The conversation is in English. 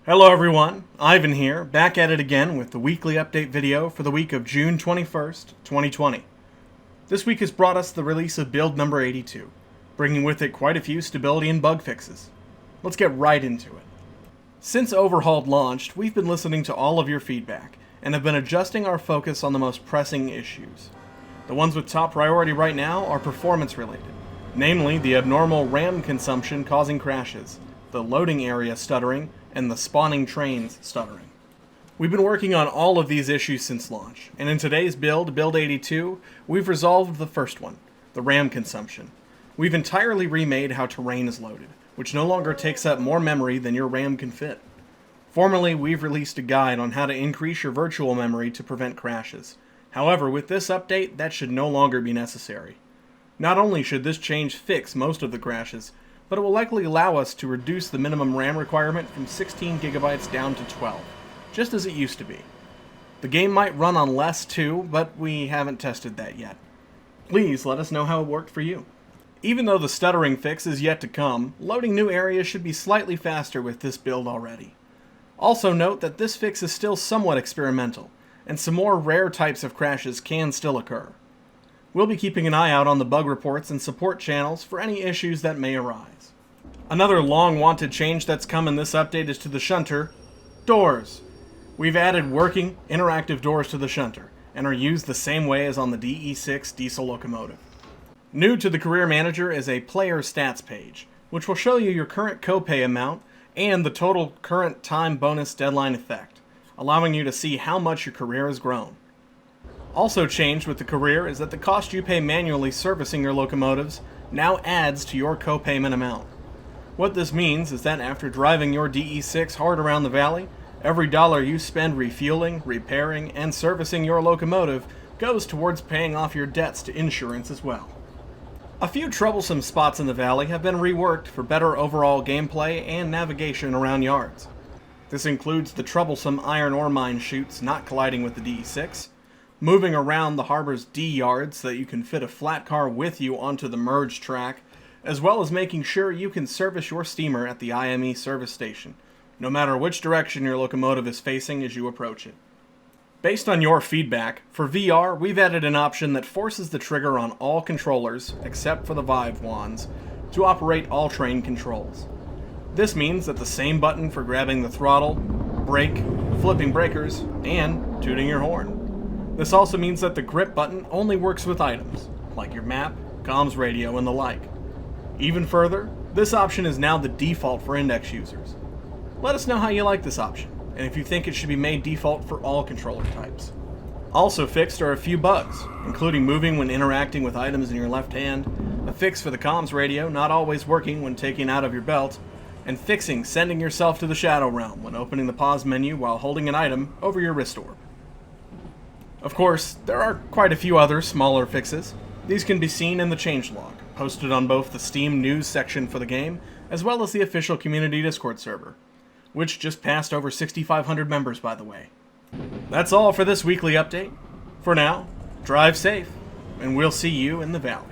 Hello everyone, Ivan here, back at it again with the weekly update video for the week of June 21st, 2020. This week has brought us the release of build number 82, bringing with it quite a few stability and bug fixes. Let's get right into it. Since Overhauled launched, we've been listening to all of your feedback, and have been adjusting our focus on the most pressing issues. The ones with top priority right now are performance related, namely the abnormal RAM consumption causing crashes, the loading area stuttering, and the spawning trains stuttering. We've been working on all of these issues since launch, and in today's build 82, we've resolved the first one, the RAM consumption. We've entirely remade how terrain is loaded, which no longer takes up more memory than your RAM can fit. Formerly, we've released a guide on how to increase your virtual memory to prevent crashes. However, with this update, that should no longer be necessary. Not only should this change fix most of the crashes, but it will likely allow us to reduce the minimum RAM requirement from 16 gigabytes down to 12, just as it used to be. The game might run on less too, but we haven't tested that yet. Please let us know how it worked for you. Even though the stuttering fix is yet to come, loading new areas should be slightly faster with this build already. Also note that this fix is still somewhat experimental, and some more rare types of crashes can still occur. We'll be keeping an eye out on the bug reports and support channels for any issues that may arise. Another long-wanted change that's come in this update is to the shunter, doors. We've added working, interactive doors to the shunter, and are used the same way as on the DE6 diesel locomotive. New to the Career Manager is a player stats page, which will show you your current copay amount and the total current time bonus deadline effect, allowing you to see how much your career has grown. Also changed with the career is that the cost you pay manually servicing your locomotives now adds to your copayment amount. What this means is that after driving your DE6 hard around the valley, every dollar you spend refueling, repairing, and servicing your locomotive goes towards paying off your debts to insurance as well. A few troublesome spots in the valley have been reworked for better overall gameplay and navigation around yards. This includes the troublesome iron ore mine chutes not colliding with the DE6, moving around the harbor's D yard so that you can fit a flat car with you onto the merge track, as well as making sure you can service your steamer at the IME service station, no matter which direction your locomotive is facing as you approach it. Based on your feedback, for VR, we've added an option that forces the trigger on all controllers, except for the Vive wands, to operate all train controls. This means that the same button for grabbing the throttle, brake, flipping breakers, and tooting your horn. This also means that the grip button only works with items, like your map, comms radio, and the like. Even further, this option is now the default for index users. Let us know how you like this option, and if you think it should be made default for all controller types. Also fixed are a few bugs, including moving when interacting with items in your left hand, a fix for the comms radio not always working when taking out of your belt, and fixing sending yourself to the Shadow Realm when opening the pause menu while holding an item over your wrist orb. Of course, there are quite a few other smaller fixes. These can be seen in the changelog, posted on both the Steam news section for the game, as well as the official community Discord server, which just passed over 6,500 members, by the way. That's all for this weekly update. For now, drive safe, and we'll see you in the valley.